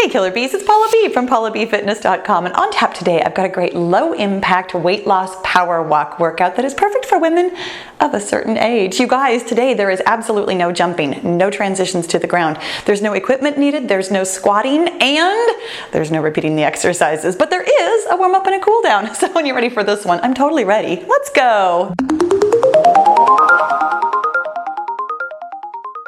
Hey Killer Bees, it's Paula B from PaulaBFitness.com, and on tap today I've got a great low impact weight loss power walk workout that is perfect for women of a certain age. You guys, today there is absolutely no jumping, no transitions to the ground. There's no equipment needed, there's no squatting, and there's no repeating the exercises, but there is a warm up and a cool down. So when you're ready for this one, I'm totally ready. Let's go.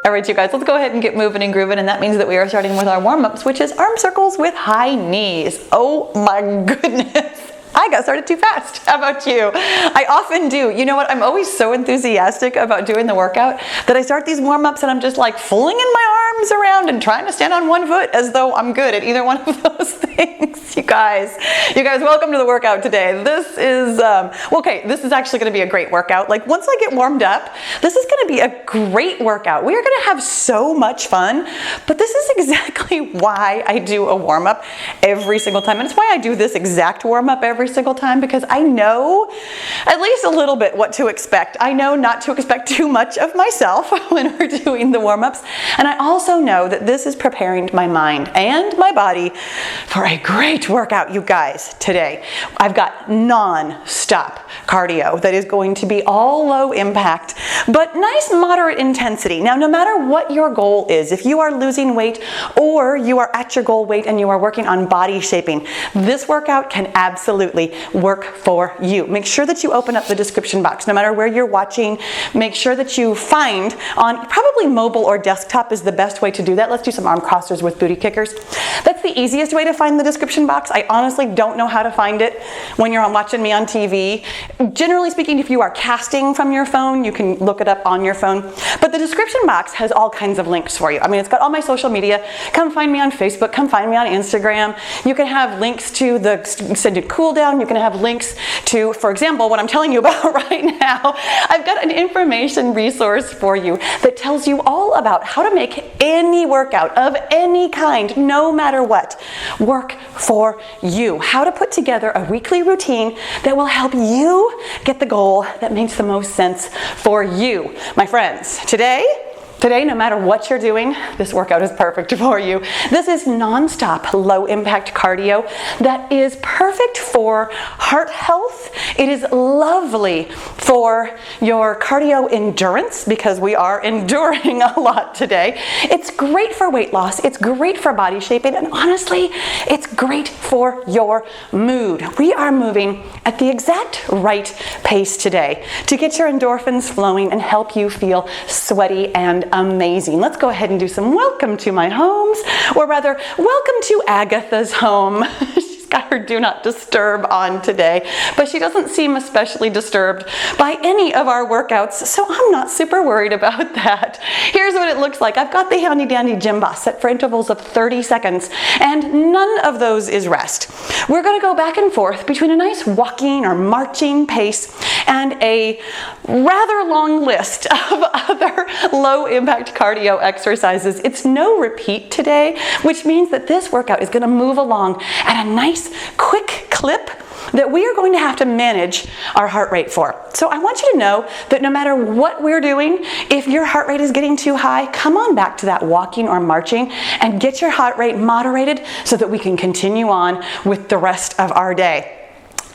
All right, you guys, let's go ahead and get moving and grooving, and that means that we are starting with our warm-ups, which is arm circles with high knees. Oh my goodness. I got started too fast. How about you? I often do. You know what? I'm always so enthusiastic about doing the workout that I start these warm-ups and I'm just like flinging my arms around and trying to stand on one foot as though I'm good at either one of those things. You guys, welcome to the workout today. This is, this is actually going to be a great workout. Like once I get warmed up, this is going to be a great workout. We are going to have so much fun, but this is exactly why I do a warm-up every single time. And it's why I do this exact warm-up every single time, because I know at least a little bit what to expect. I know not to expect too much of myself when we're doing the warm-ups. And I also know that this is preparing my mind and my body for a great workout, you guys, today. I've got non-stop cardio that is going to be all low impact, but nice moderate intensity. Now, no matter what your goal is, if you are losing weight or you are at your goal weight and you are working on body shaping, this workout can absolutely work for you. Make sure that you open up the description box, no matter where you're watching. Make sure that you find on probably mobile or desktop is the best way to do that. Let's do some arm crossers with booty kickers. That's the easiest way to find the description box. I honestly don't know how to find it when you're watching me on TV. Generally speaking, if you are casting from your phone, you can look it up on your phone. But the description box has all kinds of links for you. I mean, it's got all my social media. Come find me on Facebook. Come find me on Instagram. You can have links to the extended Cooldown. You can have links to, for example, what I'm telling you about right now. I've got an information resource for you that tells you all about how to make any workout of any kind, no matter what, work for you. How to put together a weekly routine that will help you get the goal that makes the most sense for you. My friends, Today, no matter what you're doing, this workout is perfect for you. This is non-stop, low-impact cardio that is perfect for heart health. It is lovely for your cardio endurance because we are enduring a lot today. It's great for weight loss. It's great for body shaping. And honestly, it's great for your mood. We are moving at the exact right pace today to get your endorphins flowing and help you feel sweaty and amazing. Let's go ahead and do some welcome to my homes, or rather, welcome to Agatha's home. She's got her do not disturb on today, but she doesn't seem especially disturbed by any of our workouts, so I'm not super worried about that. Here's what it looks like. I've got the handy dandy gym boss set for intervals of 30 seconds, and none of those is rest. We're going to go back and forth between a nice walking or marching pace and a rather long list of other low impact cardio exercises. It's no repeat today, which means that this workout is going to move along at a nice quick clip that we are going to have to manage our heart rate for. So I want you to know that no matter what we're doing, if your heart rate is getting too high, come on back to that walking or marching and get your heart rate moderated so that we can continue on with the rest of our day.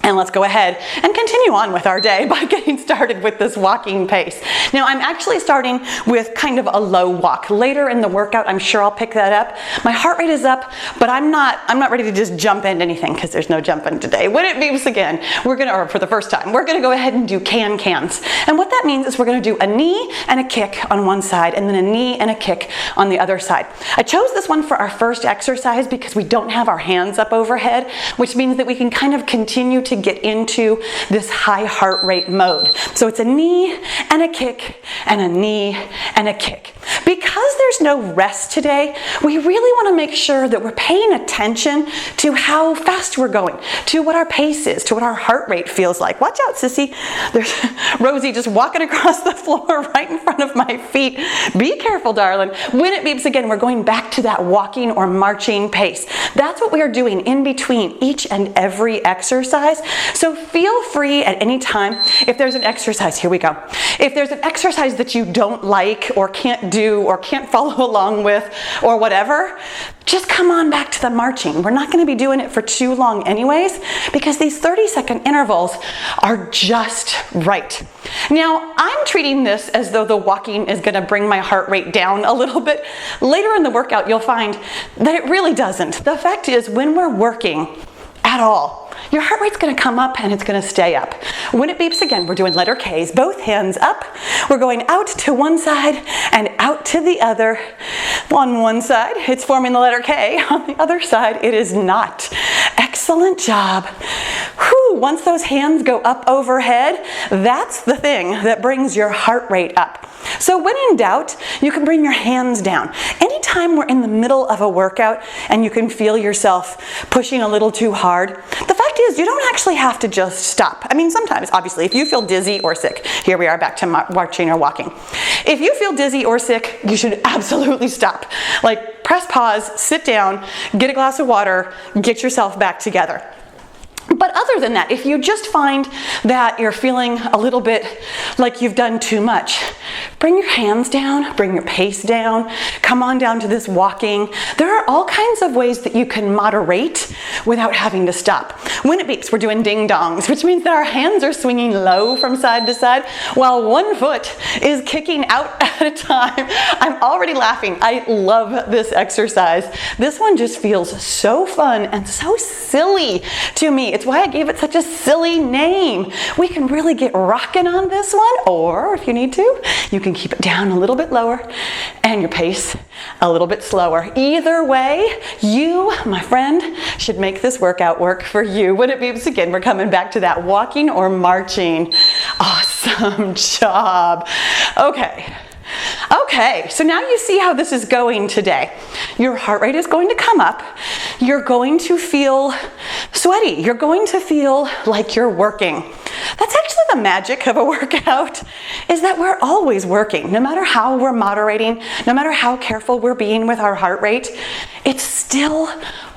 And let's go ahead and continue on with our day by getting started with this walking pace. Now, I'm actually starting with kind of a low walk. Later in the workout, I'm sure I'll pick that up. My heart rate is up, but I'm not ready to just jump into anything because there's no jumping today. When it beeps again, or for the first time, we're gonna go ahead and do cans. And what that means is we're gonna do a knee and a kick on one side and then a knee and a kick on the other side. I chose this one for our first exercise because we don't have our hands up overhead, which means that we can kind of continue to get into this high heart rate mode. So it's a knee and a kick and a knee and a kick. Because there's no rest today, we really want to make sure that we're paying attention to how fast we're going, to what our pace is, to what our heart rate feels like. Watch out, sissy. There's Rosie just walking across the floor right in front of my feet. Be careful, darling. When it beeps again, we're going back to that walking or marching pace. That's what we are doing in between each and every exercise So feel free at any time. If there's an exercise, here we go. If there's an exercise that you don't like or can't do or can't follow along with or whatever, just come on back to the marching. We're not going to be doing it for too long anyways, because these 30-second intervals are just right. Now, I'm treating this as though the walking is going to bring my heart rate down a little bit. Later in the workout, you'll find that it really doesn't. The fact is, when we're working at all, your heart rate's going to come up and it's going to stay up. When it beeps again, we're doing letter K's, both hands up. We're going out to one side and out to the other. On one side, it's forming the letter K. On the other side, it is not. Excellent job. Whew, once those hands go up overhead, that's the thing that brings your heart rate up. So when in doubt, you can bring your hands down. Anytime we're in the middle of a workout and you can feel yourself pushing a little too hard, the fact is you don't actually have to just stop. I mean, sometimes, obviously, if you feel dizzy or sick, here we are back to marching or walking. If you feel dizzy or sick, you should absolutely stop. Like, press pause, sit down, get a glass of water, get yourself back together. But other than that, if you just find that you're feeling a little bit like you've done too much, bring your hands down, bring your pace down, come on down to this walking. There are all kinds of ways that you can moderate without having to stop. When it beeps, we're doing ding dongs, which means that our hands are swinging low from side to side while one foot is kicking out at a time. I'm already laughing. I love this exercise. This one just feels so fun and so silly to me. It's why I gave it such a silly name. We can really get rocking on this one, or if you need to, you can keep it down a little bit lower and your pace a little bit slower. Either way, you, my friend, should make this workout work for you. When it beeps again, we're coming back to that walking or marching. Awesome job. Okay, so now you see how this is going today. Your heart rate is going to come up. You're going to feel sweaty. You're going to feel like you're working. That's actually the magic of a workout, is that we're always working. No matter how we're moderating, no matter how careful we're being with our heart rate, it's still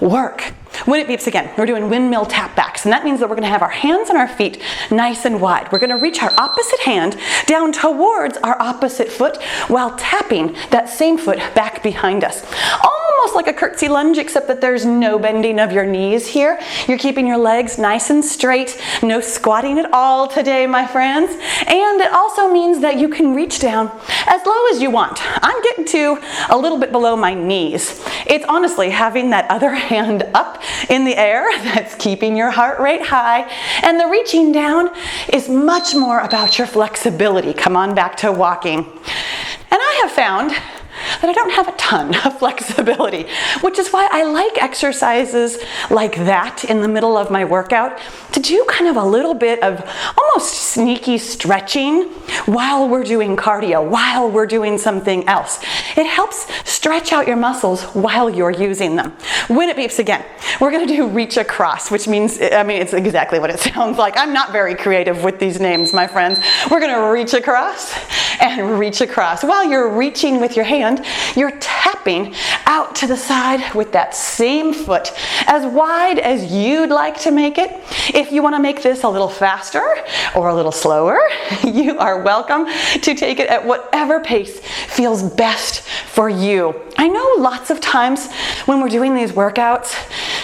work. When it beeps again, we're doing windmill tap backs, and that means that we're going to have our hands and our feet nice and wide. We're going to reach our opposite hand down towards our opposite foot while tapping that same foot back behind us. Almost like a curtsy lunge, except that there's no bending of your knees here. You're keeping your legs nice and straight, no squatting at all today, my friends. And it also means that you can reach down as low as you want. I'm getting to a little bit below my knees. It's honestly having that other hand up in the air that's keeping your heart rate high. And the reaching down is much more about your flexibility. Come on back to walking. And I have found that I don't have a ton of flexibility, which is why I like exercises like that in the middle of my workout, to do kind of a little bit of almost sneaky stretching while we're doing cardio, while we're doing something else. It helps stretch out your muscles while you're using them. When it beeps again, we're going to do reach across, which means, it's exactly what it sounds like. I'm not very creative with these names, my friends. We're going to reach across and reach across. While you're reaching with your hand, you're tapping out to the side with that same foot as wide as you'd like to make it. If you want to make this a little faster or a little slower, you are welcome to take it at whatever pace feels best for you. I know lots of times when we're doing these workouts,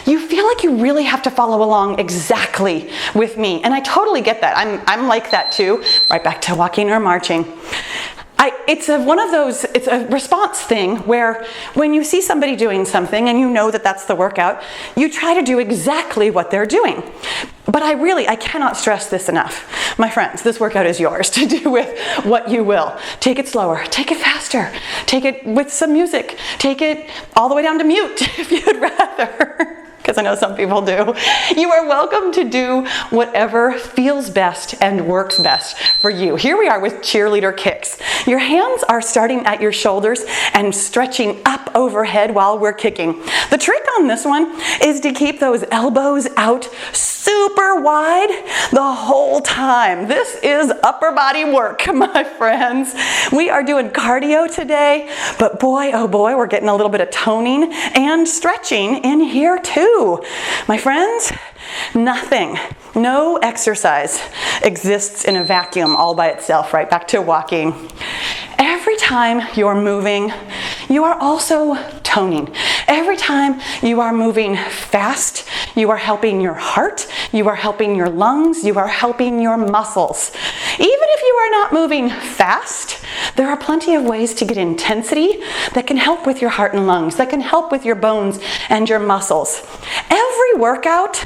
you feel like you really have to follow along exactly with me. And I totally get that. I'm like that too. Right back to walking or marching. It's a response thing where when you see somebody doing something and you know that that's the workout, you try to do exactly what they're doing. But I cannot stress this enough. My friends, this workout is yours to do with what you will. Take it slower, take it faster, take it with some music, take it all the way down to mute if you'd rather. Because I know some people do. You are welcome to do whatever feels best and works best for you. Here we are with cheerleader kicks. Your hands are starting at your shoulders and stretching up overhead while we're kicking. The trick on this one is to keep those elbows out super wide the whole time. This is upper body work, my friends. We are doing cardio today, but boy, oh boy, we're getting a little bit of toning and stretching in here too. My friends, Nothing, no exercise exists in a vacuum all by itself, right? Back to walking. Every time you're moving, you are also toning. Every time you are moving fast, you are helping your heart, you are helping your lungs, you are helping your muscles. Even if you are not moving fast, there are plenty of ways to get intensity that can help with your heart and lungs, that can help with your bones and your muscles. Every workout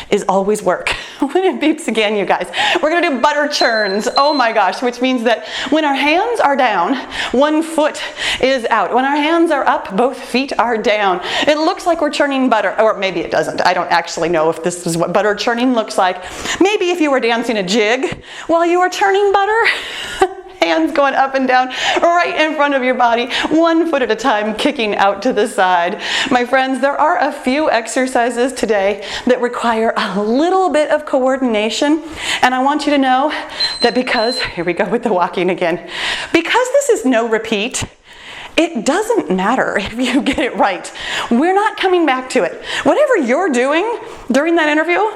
is always work. When it beeps again, you guys, we're gonna do butter churns. Oh my gosh, which means that when our hands are down, one foot is out. When our hands are up, both feet are down. It looks like we're churning butter, or maybe it doesn't. I don't actually know if this is what butter churning looks like. Maybe if you were dancing a jig while you were churning butter, hands going up and down right in front of your body, one foot at a time, kicking out to the side. My friends, there are a few exercises today that require a little bit of coordination, and I want you to know that because, here we go with the walking again, because this is no repeat, it doesn't matter if you get it right. We're not coming back to it. Whatever you're doing during that interval,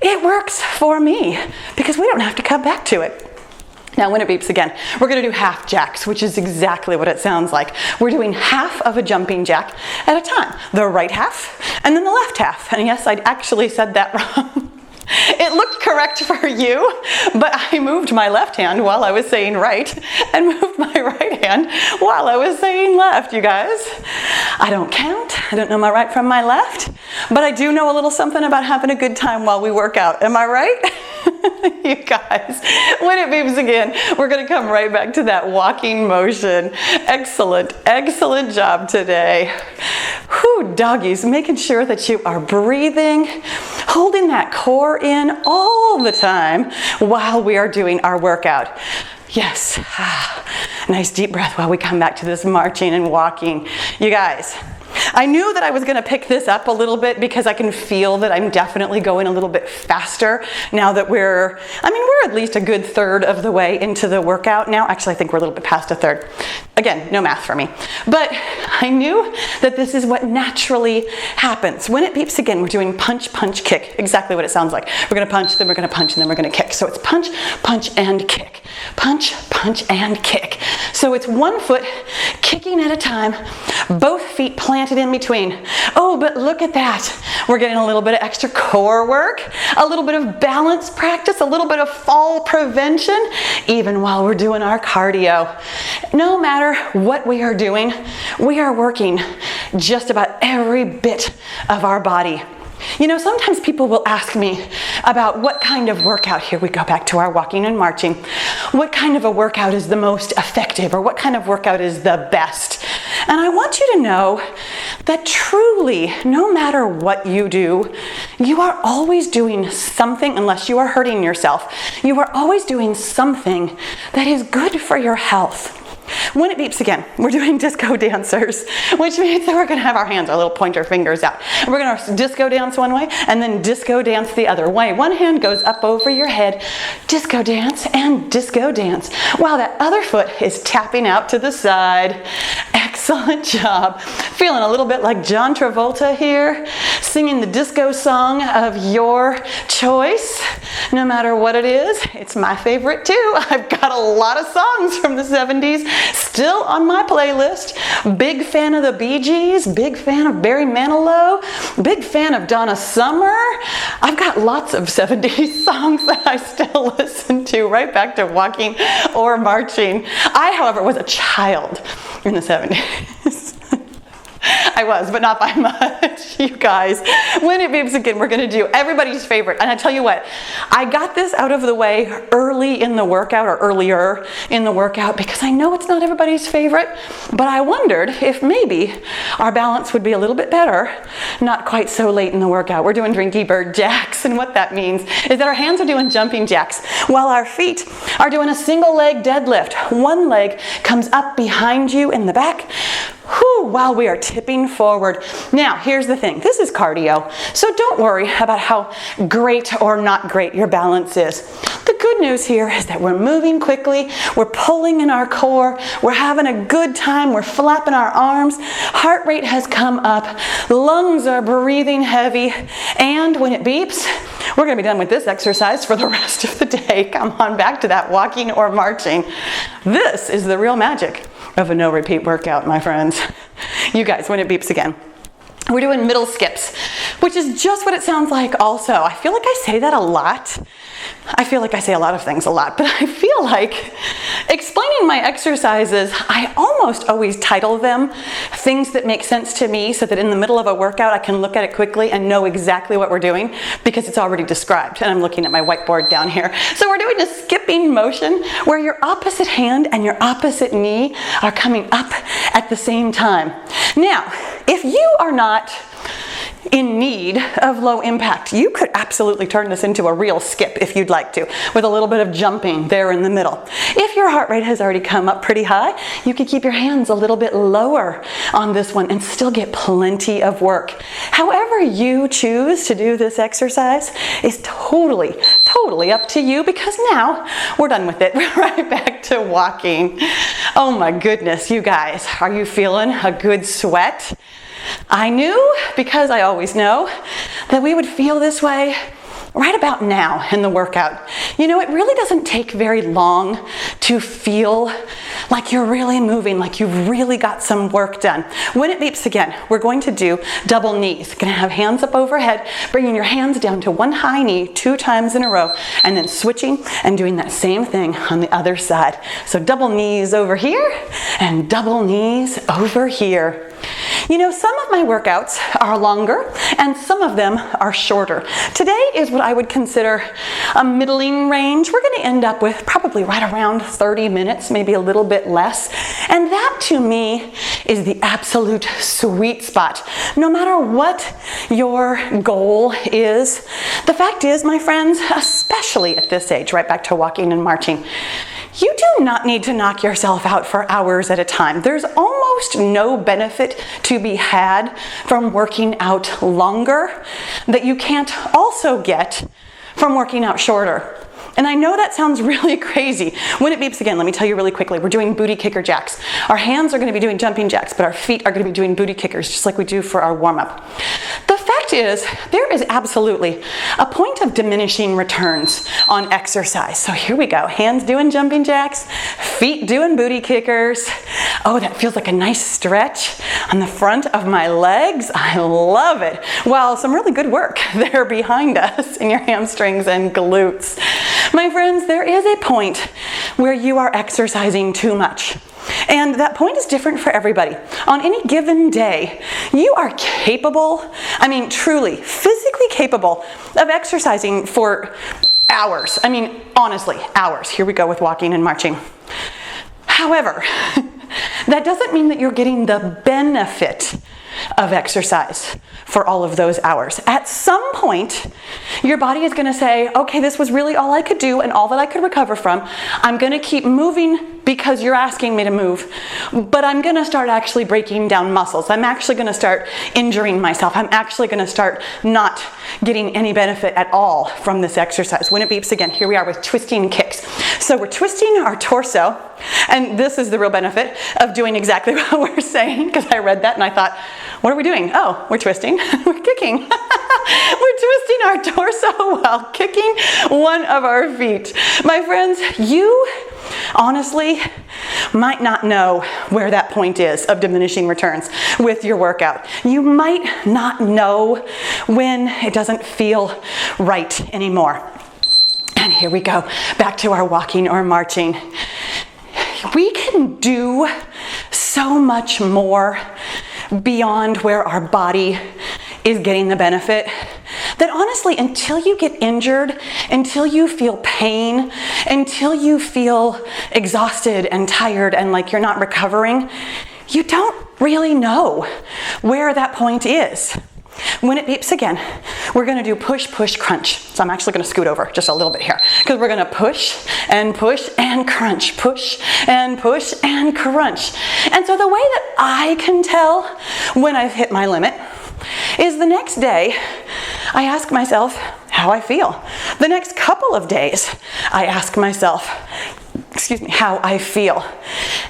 it works for me because we don't have to come back to it. Now, when it beeps again, we're going to do half jacks, which is exactly what it sounds like. We're doing half of a jumping jack at a time. The right half and then the left half. And yes, I actually said that wrong. It looked correct for you, but I moved my left hand while I was saying right and moved my right hand while I was saying left, you guys. I don't count. I don't know my right from my left, but I do know a little something about having a good time while we work out. Am I right? You guys, when it beeps again, we're going to come right back to that walking motion. Excellent, excellent job today. Whew, doggies, making sure that you are breathing, holding that core in all the time while we are doing our workout. Yes, nice deep breath while we come back to this marching and walking. You guys, I knew that I was going to pick this up a little bit because I can feel that I'm definitely going a little bit faster now that we're at least a good third of the way into the workout now. Actually, I think we're a little bit past a third. Again, no math for me. But I knew that this is what naturally happens. When it beeps again, we're doing punch, punch, kick. Exactly what it sounds like. We're going to punch, then we're going to punch, and then we're going to kick. So it's punch, punch, and kick. Punch, punch, and kick. So it's one foot kicking at a time, both feet planted in between. Oh, but look at that. We're getting a little bit of extra core work, a little bit of balance practice, a little bit of fall prevention, even while we're doing our cardio. No matter what we are doing, we are working just about every bit of our body. You know, sometimes people will ask me about what kind of workout, here we go back to our walking and marching, what kind of a workout is the most effective, or what kind of workout is the best. And I want you to know that truly, no matter what you do, you are always doing something, unless you are hurting yourself, you are always doing something that is good for your health. When it beeps again, we're doing disco dancers, which means that we're going to have our hands, our little pointer fingers out. And we're going to disco dance one way and then disco dance the other way. One hand goes up over your head, disco dance and disco dance, while that other foot is tapping out to the side. Excellent job. Feeling a little bit like John Travolta here, singing the disco song of your choice. No matter what it is, it's my favorite too. I've got a lot of songs from the 70s still on my playlist. Big fan of the Bee Gees, big fan of Barry Manilow, big fan of Donna Summer. I've got lots of 70s songs that I still listen to, right back to walking or marching. I, however, was a child in the 70s. I was, but not by much, you guys. When it beeps again, we're going to do everybody's favorite. And I tell you what, I got this out of the way early in the workout, or earlier in the workout, because I know it's not everybody's favorite, but I wondered if maybe our balance would be a little bit better, not quite so late in the workout. We're doing Drinky bird jacks, and what that means is that our hands are doing jumping jacks, while our feet are doing a single leg deadlift. One leg comes up behind you in the back, while we are tipping forward. Now, here's the thing. This is cardio, so don't worry about how great or not great your balance is. The good news here is that we're moving quickly, we're pulling in our core, we're having a good time, we're flapping our arms, heart rate has come up, lungs are breathing heavy, and when it beeps, we're going to be done with this exercise for the rest of the day. Come on back to that walking or marching. This is the real magic of a no repeat workout, my friends. You guys, when it beeps again, we're doing middle skips, which is just what it sounds like also. I feel like I say that a lot. I feel like I say a lot of things a lot, but I feel like explaining my exercises, I almost always title them things that make sense to me so that in the middle of a workout I can look at it quickly and know exactly what we're doing because it's already described. And I'm looking at my whiteboard down here. So we're doing a skipping motion where your opposite hand and your opposite knee are coming up at the same time. Now, if you are not in need of low impact, you could absolutely turn this into a real skip if you'd like to, with a little bit of jumping there in the middle. If your heart rate has already come up pretty high, you could keep your hands a little bit lower on this one and still get plenty of work. However you choose to do this exercise is totally up to you, because now we're done with it. We're right back to walking. Oh my goodness, you guys, are you feeling a good sweat? I knew, because I always know, that we would feel this way right about now in the workout. You know, it really doesn't take very long to feel like you're really moving, like you've really got some work done. When it beeps again, we're going to do double knees. Gonna have hands up overhead, bringing your hands down to one high knee 2 times in a row, and then switching and doing that same thing on the other side. So double knees over here and double knees over here. You know, some of my workouts are longer and some of them are shorter. Today is what I would consider a middling range. We're going to end up with probably right around 30 minutes, maybe a little bit less. And that to me is the absolute sweet spot. No matter what your goal is, the fact is, my friends, especially at this age, right back to walking and marching, you do not need to knock yourself out for hours at a time. There's almost no benefit to be had from working out longer that you can't also get from working out shorter. And I know that sounds really crazy. When it beeps again, let me tell you really quickly, we're doing booty kicker jacks. Our hands are going to be doing jumping jacks, but our feet are going to be doing booty kickers, just like we do for our warm-up. The fact is, there is absolutely a point of diminishing returns on exercise. So here we go. Hands doing jumping jacks, feet doing booty kickers. Oh, that feels like a nice stretch on the front of my legs. I love it. Well, some really good work there behind us in your hamstrings and glutes. My friends, there is a point where you are exercising too much. And that point is different for everybody. On any given day, you are capable, I mean truly, physically capable of exercising for hours. I mean, honestly, hours. Here we go with walking and marching. However, that doesn't mean that you're getting the benefit of exercise for all of those hours. At some point, your body is going to say, okay, this was really all I could do and all that I could recover from. I'm going to keep moving because you're asking me to move, but I'm going to start actually breaking down muscles. I'm actually going to start injuring myself. I'm actually going to start not getting any benefit at all from this exercise. When it beeps again, here we are with twisting kicks. So we're twisting our torso, and this is the real benefit of doing exactly what we're saying, because I read that and I thought, what are we doing? Oh, we're twisting. We're kicking. We're twisting our torso while kicking one of our feet. My friends, you honestly might not know where that point is of diminishing returns with your workout. You might not know when it doesn't feel right anymore. And here we go, back to our walking or marching. We can do so much more beyond where our body is getting the benefit, that honestly, until you get injured, until you feel pain, until you feel exhausted and tired and like you're not recovering, you don't really know where that point is. When it beeps again, we're going to do push, push, crunch. So I'm actually going to scoot over just a little bit here, because we're going to push and crunch, push and crunch. And so the way that I can tell when I've hit my limit is the next day I ask myself how I feel. The next couple of days I ask myself, how I feel.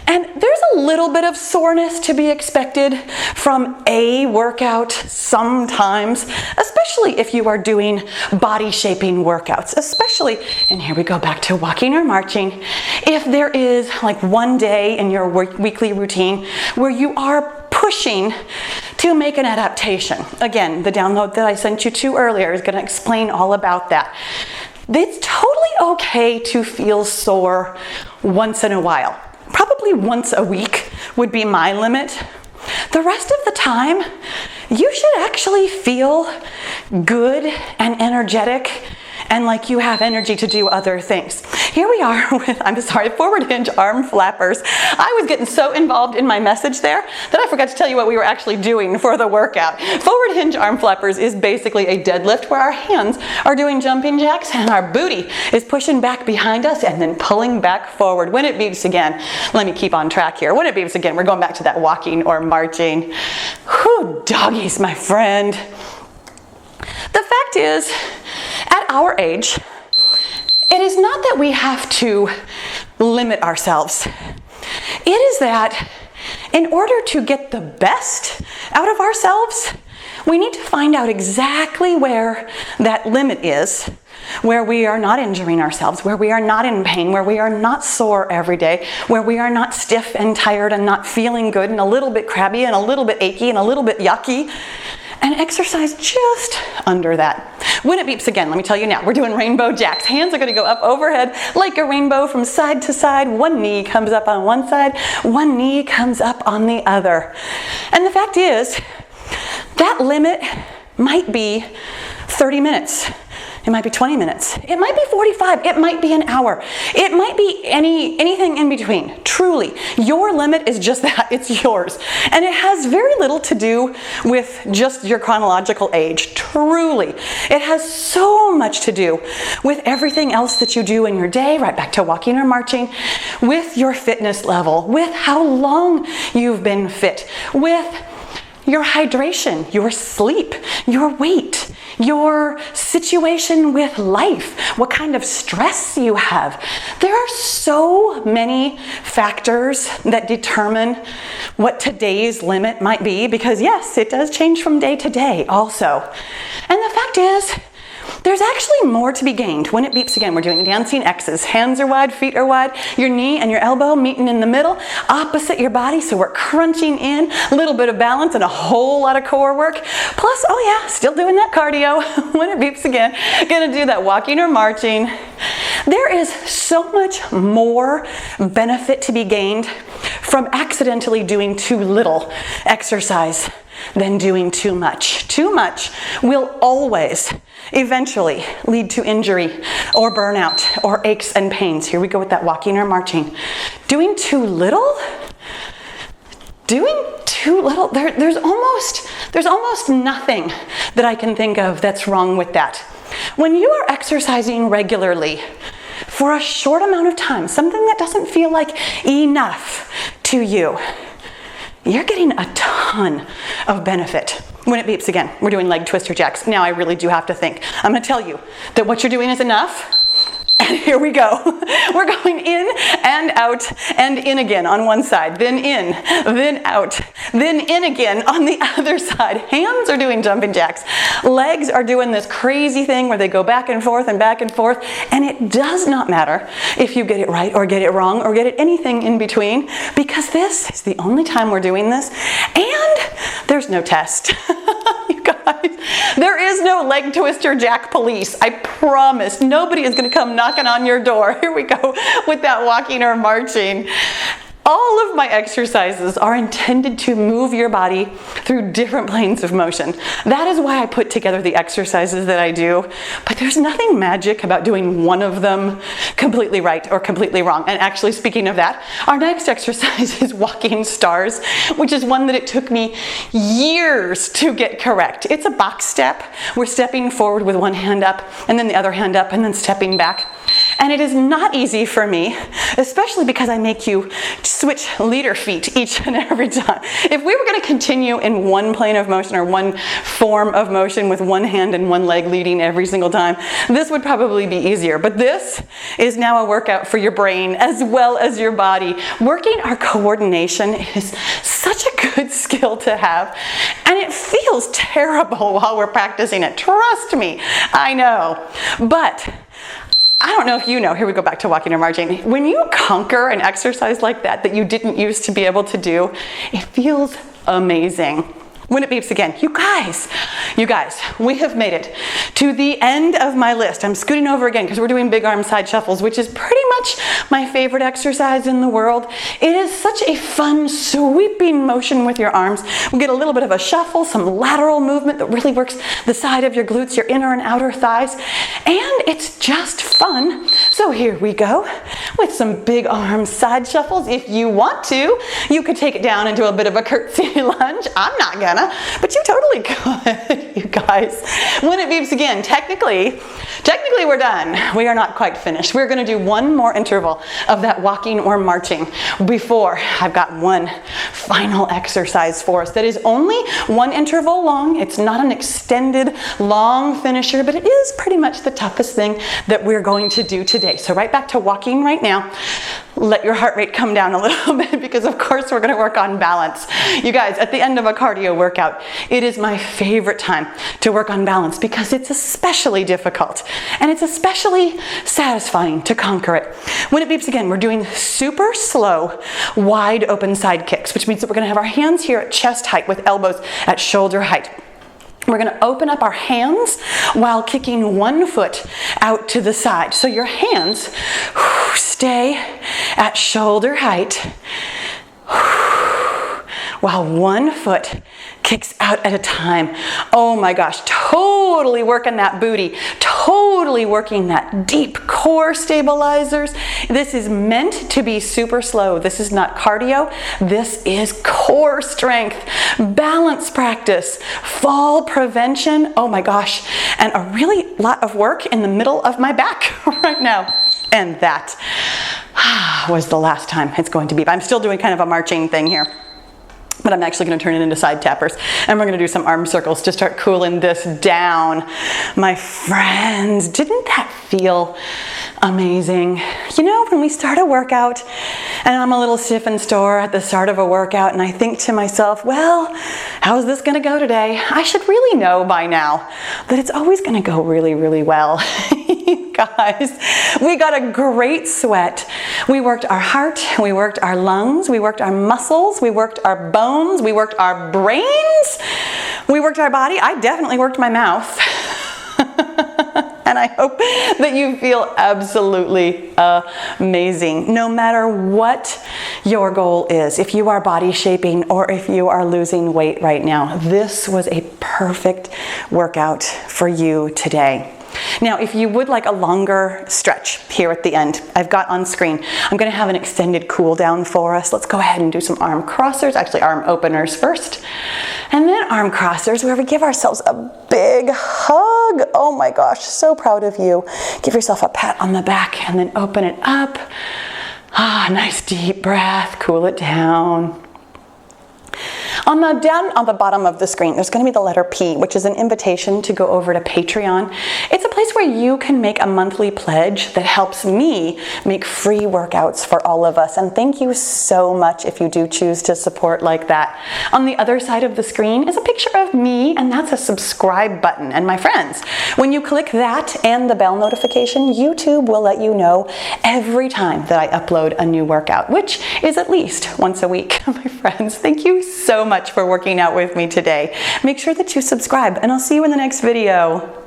And there's a little bit of soreness to be expected from a workout sometimes, especially if you are doing body shaping workouts, especially, and here we go back to walking or marching, if there is like one day in your weekly routine where you are pushing to make an adaptation. Again, the download that I sent you to earlier is going to explain all about that. It's totally okay to feel sore once in a while. Probably once a week would be my limit. The rest of the time, you should actually feel good and energetic and like you have energy to do other things. Here we are with, forward hinge arm flappers. I was getting so involved in my message there that I forgot to tell you what we were actually doing for the workout. Forward hinge arm flappers is basically a deadlift where our hands are doing jumping jacks and our booty is pushing back behind us and then pulling back forward. When it beeps again, let me keep on track here. When it beeps again, we're going back to that walking or marching. Whew, doggies, my friend. The fact is, at our age, it is not that we have to limit ourselves. It is that in order to get the best out of ourselves, we need to find out exactly where that limit is, where we are not injuring ourselves, where we are not in pain, where we are not sore every day, where we are not stiff and tired and not feeling good and a little bit crabby and a little bit achy and a little bit yucky. And exercise just under that. When it beeps again, let me tell you now, we're doing rainbow jacks. Hands are going to go up overhead like a rainbow from side to side. One knee comes up on one side, one knee comes up on the other. And the fact is, that limit might be 30 minutes. It might be 20 minutes. It might be 45. It might be an hour. It might be anything in between. Truly, your limit is just that. It's yours. And it has very little to do with just your chronological age. Truly. It has so much to do with everything else that you do in your day, right back to walking or marching, with your fitness level, with how long you've been fit, with your hydration, your sleep, your weight, your situation with life, what kind of stress you have. There are so many factors that determine what today's limit might be, because yes, it does change from day to day also. And the fact is, there's actually more to be gained. When it beeps again, we're doing dancing X's. Hands are wide, feet are wide, your knee and your elbow meeting in the middle, opposite your body, so we're crunching in, a little bit of balance and a whole lot of core work. Plus, oh yeah, still doing that cardio. When it beeps again, gonna do that walking or marching. There is so much more benefit to be gained from accidentally doing too little exercise than doing too much. Too much will always eventually lead to injury or burnout or aches and pains. Here we go with that walking or marching. Doing too little? Doing too little? There's almost nothing that I can think of that's wrong with that. When you are exercising regularly for a short amount of time, something that doesn't feel like enough to you, you're getting a ton of benefit. When it beeps again, we're doing leg twister jacks. Now I really do have to think. I'm going to tell you that what you're doing is enough. And here we go. We're going in and out and in again on one side, then in, then out, then in again on the other side. Hands are doing jumping jacks. Legs are doing this crazy thing where they go back and forth. And it does not matter if you get it right or get it wrong or get it anything in between, because this is the only time we're doing this. And there's no test. You guys, there is no leg twister jack police. I promise. Nobody is going to come knocking on your door. Here we go with that walking or marching. All of my exercises are intended to move your body through different planes of motion. That is why I put together the exercises that I do. But there's nothing magic about doing one of them completely right or completely wrong. And actually, speaking of that, our next exercise is walking stars, which is one that it took me years to get correct. It's a box step. We're stepping forward with one hand up and then the other hand up and then stepping back. And it is not easy for me, especially because I make you switch leader feet each and every time. If we were going to continue in one plane of motion or one form of motion with one hand and one leg leading every single time, this would probably be easier. But this is now a workout for your brain as well as your body. Working our coordination is such a good skill to have, and it feels terrible while we're practicing it. Trust me, I know. But I don't know if you know, here we go back to walking or marching. When you conquer an exercise like that that you didn't used to be able to do, it feels amazing. When it beeps again, you guys, we have made it to the end of my list. I'm scooting over again because we're doing big arm side shuffles, which is pretty much my favorite exercise in the world. It is such a fun sweeping motion with your arms. We get a little bit of a shuffle, some lateral movement that really works the side of your glutes, your inner and outer thighs, and it's just fun. So here we go with some big arm side shuffles. If you want to, you could take it down into a bit of a curtsy lunge. I'm not gonna. But you totally could, you guys. When it beeps again, technically we're done. We are not quite finished. We're going to do one more interval of that walking or marching before I've got one final exercise for us that is only one interval long. It's not an extended long finisher, but it is pretty much the toughest thing that we're going to do today. So right back to walking right now. Let your heart rate come down a little bit because of course we're going to work on balance. You guys, at the end of a cardio workout, it is my favorite time to work on balance because it's especially difficult and it's especially satisfying to conquer it. When it beeps again, we're doing super slow, wide open side kicks, which means that we're going to have our hands here at chest height with elbows at shoulder height. We're going to open up our hands while kicking one foot out to the side. So your hands stay at shoulder height while one foot kicks out at a time. Oh my gosh, totally working that booty, totally working that deep core stabilizers. This is meant to be super slow. This is not cardio. This is core strength, balance practice, fall prevention. Oh my gosh, and a really lot of work in the middle of my back right now. And that was the last time it's going to be. I'm still doing kind of a marching thing here. But I'm actually going to turn it into side tappers. And we're going to do some arm circles to start cooling this down. My friends, didn't that feel amazing? You know, when we start a workout and I'm a little stiff and sore at the start of a workout and I think to myself, well, how's this going to go today? I should really know by now that it's always going to go really, really well. Guys, we got a great sweat. We worked our heart, we worked our lungs, we worked our muscles, we worked our bones, we worked our brains, we worked our body. I definitely worked my mouth. And I hope that you feel absolutely amazing. No matter what your goal is, if you are body shaping or if you are losing weight right now, this was a perfect workout for you today. Now, if you would like a longer stretch here at the end, I've got on screen, I'm going to have an extended cool down for us. Let's go ahead and do some arm crossers, actually arm openers first, and then arm crossers where we give ourselves a big hug. Oh my gosh, so proud of you. Give yourself a pat on the back and then open it up. Nice deep breath, cool it down. Down on the bottom of the screen, there's going to be the letter P, which is an invitation to go over to Patreon. It's a place where you can make a monthly pledge that helps me make free workouts for all of us. And thank you so much if you do choose to support like that. On the other side of the screen is a picture of me, and that's a subscribe button. And my friends, when you click that and the bell notification, YouTube will let you know every time that I upload a new workout, which is at least once a week. My friends, thank you so much for working out with me today. Make sure that you subscribe, and I'll see you in the next video.